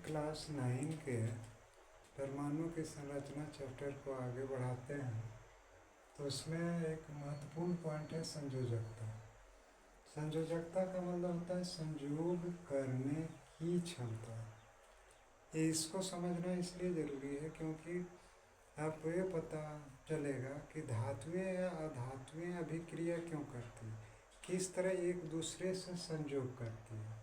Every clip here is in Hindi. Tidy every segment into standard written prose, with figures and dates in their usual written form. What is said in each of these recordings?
क्लास 9 के परमाणु की संरचना चैप्टर को आगे बढ़ाते हैं तो उसमें एक महत्वपूर्ण पॉइंट है संयोजकता। संयोजकता का मतलब होता है संयोग करने की क्षमता। इसको समझना इसलिए ज़रूरी है क्योंकि आपको ये पता चलेगा कि धातुएं या अधातुएं अभिक्रिया क्यों करती हैं, किस तरह एक दूसरे से संयोग करती है।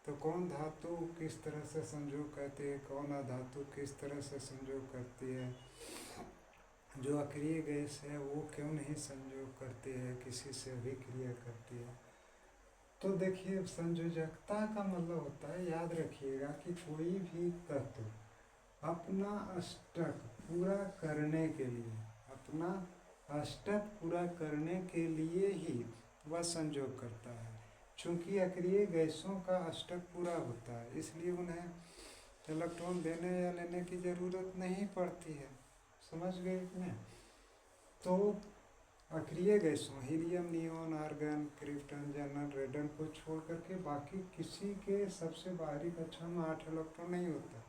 तो कौन धातु किस तरह से संयोग करती है, कौन अधातु किस तरह से संयोग करती है, जो अक्रिय गैस है वो क्यों नहीं संयोग करती है, किसी से अभिक्रिया करती है। तो देखिए, संयोजकता का मतलब होता है, याद रखिएगा कि कोई भी तत्व अपना अष्टक पूरा करने के लिए, अपना अष्टक पूरा करने के लिए ही वह संयोग करता है। चूँकि अक्रिय गैसों का अष्टक पूरा होता है इसलिए उन्हें इलेक्ट्रॉन देने या लेने की ज़रूरत नहीं पड़ती है। समझ गए इसमें? तो अक्रिय गैसों हीलियम, नियोन, आर्गन, क्रिप्टन, जर्नल, रेडन को छोड़ करके बाकी किसी के सबसे बाहरी कक्षा में 8 इलेक्ट्रॉन नहीं होता।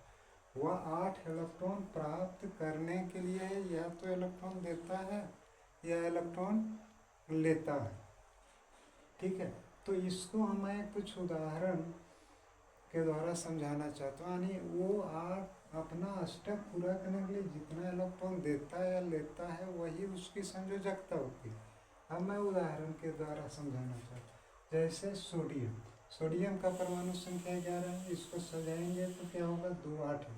वह 8 इलेक्ट्रॉन प्राप्त करने के लिए या तो इलेक्ट्रॉन देता है या इलेक्ट्रॉन लेता है। ठीक है, तो इसको मैं कुछ उदाहरण के द्वारा समझाना चाहता हूँ। यानी वो अपना अष्टक पूरा करने के लिए जितना इलेक्ट्रॉन देता है या लेता है वही उसकी संयोजकता होती है। अब मैं उदाहरण के द्वारा समझाना चाहता हूँ। जैसे सोडियम का परमाणु संख्या 11 है। इसको सजाएंगे तो क्या होगा, 2 8 है।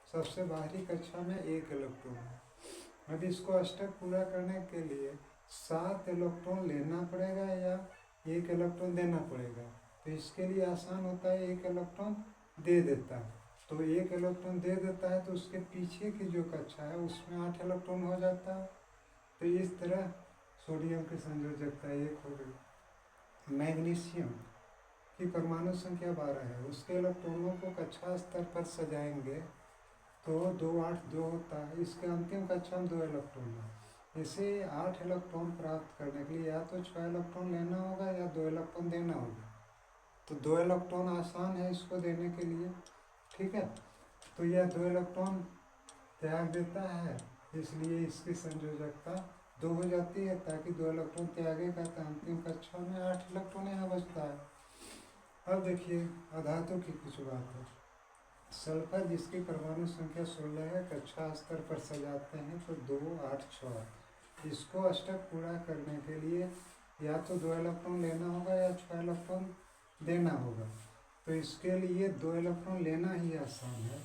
सबसे बाहरी कक्षा में 1 इलेक्ट्रॉन है। अब इसको अष्टक पूरा करने के लिए 7 इलेक्ट्रॉन लेना पड़ेगा या 1 इलेक्ट्रॉन देना पड़ेगा। तो इसके लिए आसान होता है, 1 इलेक्ट्रॉन दे देता है। तो 1 इलेक्ट्रॉन दे देता है तो उसके पीछे की जो कक्षा है उसमें 8 इलेक्ट्रॉन हो जाता है। तो इस तरह सोडियम की संयोजकता 1 हो गई। मैग्नीशियम की परमाणु संख्या 12 है। उसके इलेक्ट्रॉनों को कक्षा स्तर पर सजाएंगे तो 2 8 2 होता है। इसके अंतिम कक्षा में 2 इलेक्ट्रॉन है। इसे 8 इलेक्ट्रॉन प्राप्त करने के लिए या तो 6 इलेक्ट्रॉन लेना होगा या 2 इलेक्ट्रॉन देना होगा। तो 2 इलेक्ट्रॉन आसान है इसको देने के लिए। ठीक है, तो यह 2 इलेक्ट्रॉन त्याग देता है, इसलिए इसकी संयोजकता 2 हो जाती है। ताकि 2 इलेक्ट्रॉन त्यागेगा तो अंतिम कक्षा में 8 इलेक्ट्रॉन यहाँ बचता है। अब देखिए अधातु की कुछ बात है। सल्फर जिसकी परमाणु संख्या 16 है, कक्षा स्तर पर सजाते हैं तो 2 8 6। इसको अष्टक पूरा करने के लिए या तो 2 इलेक्ट्रॉन लेना होगा या 6 इलेक्ट्रॉन देना होगा। तो इसके लिए 2 इलेक्ट्रॉन लेना ही आसान है।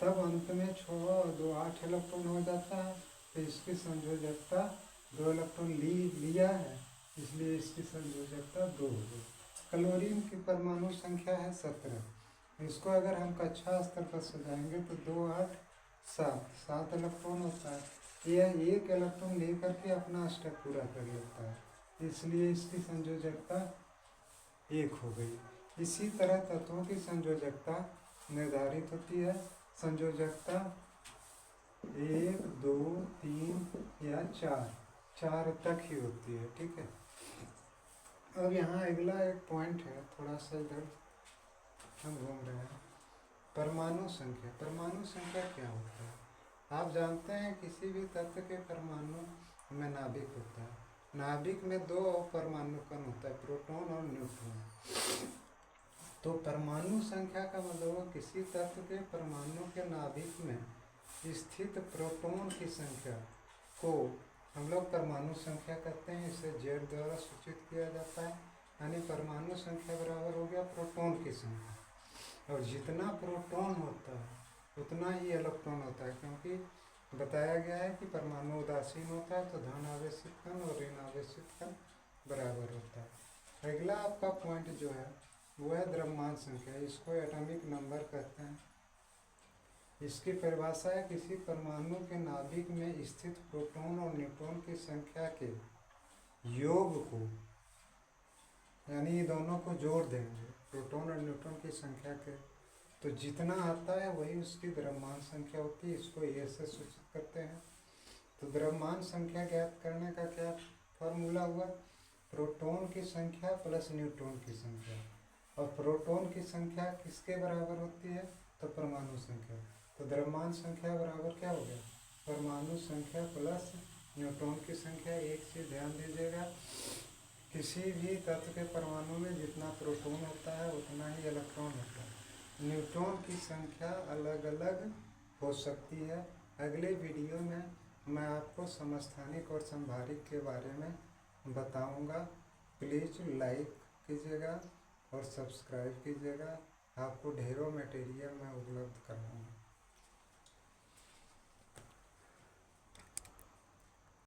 तब अंत में 6 और 2 8 इलेक्ट्रॉन हो जाता है। तो इसकी संयोजकता 2 इलेक्ट्रॉन लिया है, इसलिए इसकी संयोजकता 2 हो गई। क्लोरीन की परमाणु संख्या है 17। इसको अगर हम कक्षा स्तर पर सजाएंगे तो 2 8 7 इलेक्ट्रॉन होता है। यह 1 इलेक्ट्रॉन लेकर के अपना अष्टक पूरा कर लेता है, इसलिए इसकी संयोजकता 1 हो गई। इसी तरह तत्वों की संयोजकता निर्धारित होती है। संयोजकता 1 2 3 या 4 तक ही होती है। ठीक है, अब यहाँ अगला एक पॉइंट है, थोड़ा सा इधर हम घूम रहे हैं। परमाणु संख्या। परमाणु संख्या क्या होता है? आप जानते हैं किसी भी तत्व के परमाणु में नाभिक होता है। नाभिक में 2 परमाणु कण होता है, प्रोटॉन और न्यूट्रॉन। तो परमाणु संख्या का मतलब किसी तत्व के परमाणु के नाभिक में स्थित प्रोटॉन की संख्या को हम लोग परमाणु संख्या कहते हैं। इसे Z द्वारा सूचित किया जाता है। यानी परमाणु संख्या बराबर हो गया प्रोटॉन की संख्या। और जितना प्रोटॉन होता है उतना ही इलेक्ट्रॉन होता है, क्योंकि बताया गया है कि परमाणु उदासीन होता है तो धन आवेशित कण और ऋण आवेशित कण बराबर होता है। अगला आपका पॉइंट जो है वो है द्रव्यमान संख्या। इसको एटॉमिक नंबर कहते हैं। इसकी परिभाषा है किसी परमाणु के नाभिक में स्थित प्रोटॉन और न्यूट्रॉन की संख्या के योग को, यानी ये दोनों को जोड़ देंगे, प्रोटॉन और न्यूट्रॉन की संख्या के, तो जितना आता है वही उसकी द्रव्यमान संख्या होती है। इसको ए से सूचित करते हैं। तो द्रव्यमान संख्या ज्ञात करने का क्या फॉर्मूला हुआ, प्रोटॉन की संख्या प्लस न्यूट्रॉन की संख्या। और प्रोटॉन की संख्या किसके बराबर होती है, तो परमाणु संख्या। तो द्रव्यमान संख्या बराबर क्या हो गया, परमाणु संख्या प्लस न्यूट्रॉन की संख्या। एक चीज ध्यान दीजिएगा, किसी भी तत्व के परमाणु में जितना प्रोटॉन होता है उतना ही इलेक्ट्रॉन होता है। न्यूट्रॉन की संख्या अलग अलग हो सकती है। अगले वीडियो में मैं आपको समस्थानिक और संभारिक के बारे में बताऊंगा। प्लीज़ लाइक कीजिएगा और सब्सक्राइब कीजिएगा। आपको ढेरों मटेरियल मैं उपलब्ध कराऊंगा।